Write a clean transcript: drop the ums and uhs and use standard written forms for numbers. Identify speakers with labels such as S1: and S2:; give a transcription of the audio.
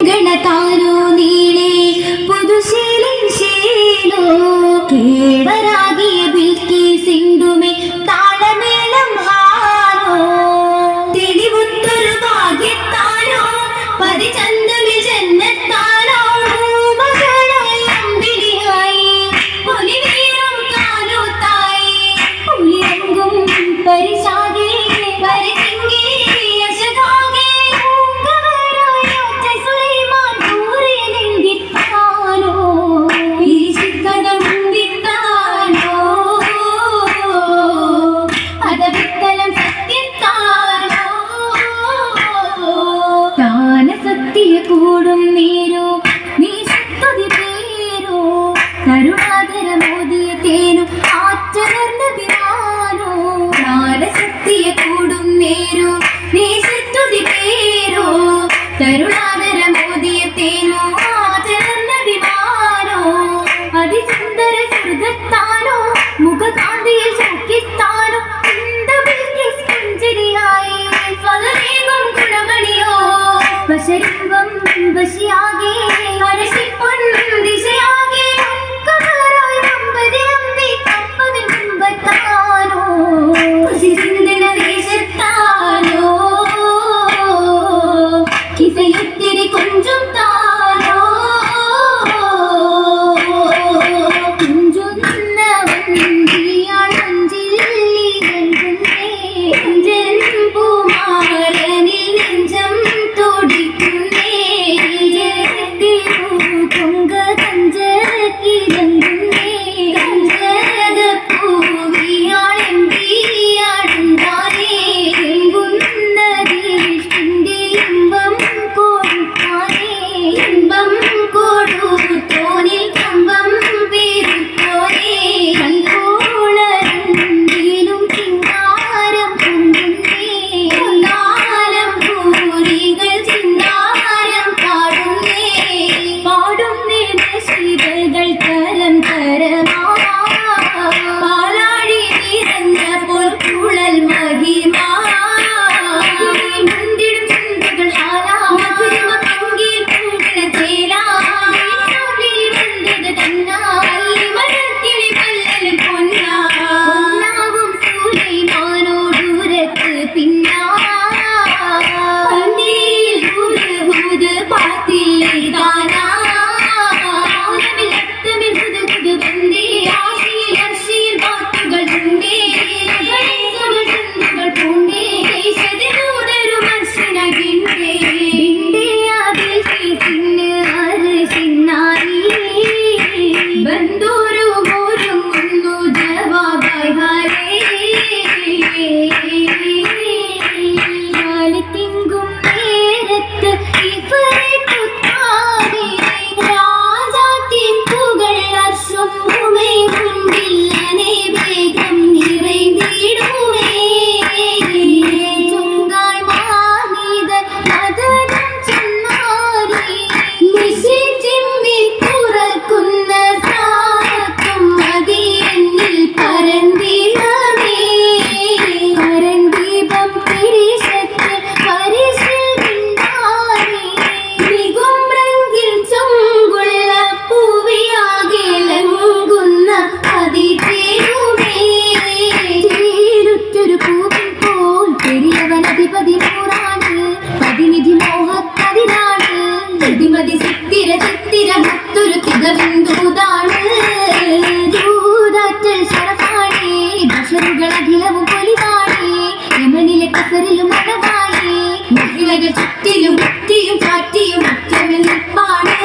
S1: ഗണതാരോ നീളെ പുതുശീലൻ ശീലോ കേവരാകിയ ബിൽക്കി സിന്ധുമേ താളമേളം ഹാരോ തെളിവുത്തൊരു ഭാഗ്യത്താരോ പരിചന്തമി ജന്നത്താരോ മകളായി അമ്പിളിയായി പൊലിവീറും കാലൂത്തായി പുലിയങ്കും പരിശാകെ പരിചിങ്കി യശകാകെ കൂടും നീരോ നീ ശക്തി പേരോ കരുണാധര മോദിയ തേനു ആറ്റലർന്ന വിരാനോ ജ്ഞാനശക്തിയെ കൂടും നേരോ നീ ശക്തി പേരോ കരുണാധര മോദിയ തേനു ആറ്റലർന്ന വിമാനോ അതിസുന്ദര സുഹൃത്താനോ മുഖകാന്തിയിൽ സൗഖ്യത്താനോ പുഞ്ചരിയായി സ്വലവേഗം ഗുണമണിയോ വശരിംബം വശിയാകെ അരശിപ്പൊൻ ദിശയാകെ കവറായി നമ്പതിരമ്പി കമ്പവിൻ മുമ്പത്താനോ ചിന്തിന വേഷത്താനോ കിസയുത്തിരി കൊഞ്ചും താനോ കുഞ്ചുന്ന വഞ്ചിയാൾ വഞ്ചില്ലി പൂമാരനിൽ നെഞ്ചം തുടിക്കുന്നേ പൊങ്ക കഞ്ചരക്കിരങ്ങുന്നേ കഞ്ചരപൂവിയാളെമ്പിയാടുണ്ടാനേ എമ്പുന്നതിന്റെ ഇമ്പം കൊടുത്താനേ ഇമ്പം കൊടുത്തോനിൽ കമ്പം പെരുത്തോനേ കൈകോളരണ്ടിലും ചിങ്കാരം കൊണ്ടുന്നേ ഒന്നാലം ഭൂരികൾ ചിന്താരം പാടുന്നേ പാടുന്നേ ശീതകൾ തരം തരമാ പാലാടി നിറഞ്ഞപ്പോൾ കുഴൽ മഹിമാ മുന്തിടും ചിന്തകൾ ഹാലാ മധുരമ പങ്കിൽ പൊങ്കിട ചേലാ വന്നത് തന്നായി മഴക്കിളി പല്ലലും പൊന്നാ പൊന്നാവും സൂലൈമാനോടുരത്ത് പിന്നാ പന്തിയിൽ ഹൂത് പാത്തില്ലേ താനാ രക്തമിൽ ഹുദ് ബന്ദേ ആശയിൽ അർശയിൽ വാക്കുകൾ ഉണ്ടേ ചുണ്ടുകൾ പൂണ്ടേ ദേശദൂതരു മർശനകിണ്ടേ ഇണ്ടേ അതിൽ സിന്ന് അർശിന്നായി ബന്ധൂരു മോരുങ്ങുന്നു ജവാബായി ഹാരേ തിങ്കും നേരത്ത് ഇവരെ കുത്താതെ രാജാത്തിൻ പുകൾ അർശും ഭൂമി മുൻപില്ലനെ വേഗം നിറൈന്തിടുമേ ചുങ്കാൾ മാനിത മദനം ചെന്നാരി നിശി ചിമ്മി തുറക്കുന്ന സാക്കും മതി എന്നിൽ പരന്തിലമേ കരന്തീപം പിരിശത്ത് പരിശിൽ വിണ്ടാരി നികുംബ്രങ്കിൽ ചൊങ്കുള്ള പൂവിയാകെ ലംഘുന്ന അതിഥേരുമേ ചേരുറ്റൊരു പൂവിൻ പോൽ പെരിയവൻ അധിപതി നൂറാണ് പതിനിധി മോഹക്കതിരാണ് പ്രതിമതി ചിത്തിര ചിത്തിര മറ്റൊരു തികവിന്ദൂതാണ് ദൂതാറ്റൽ ശരഫാണേ ബഷറുകൾ അഖിലവും പൊലിവാണേ യമനിലെ കസറിലും മണവാണേ മഹിളകൾ ചുറ്റിലും മുറ്റിയും ചാറ്റിയും മുറ്റമിൽ നിൽപ്പാണ്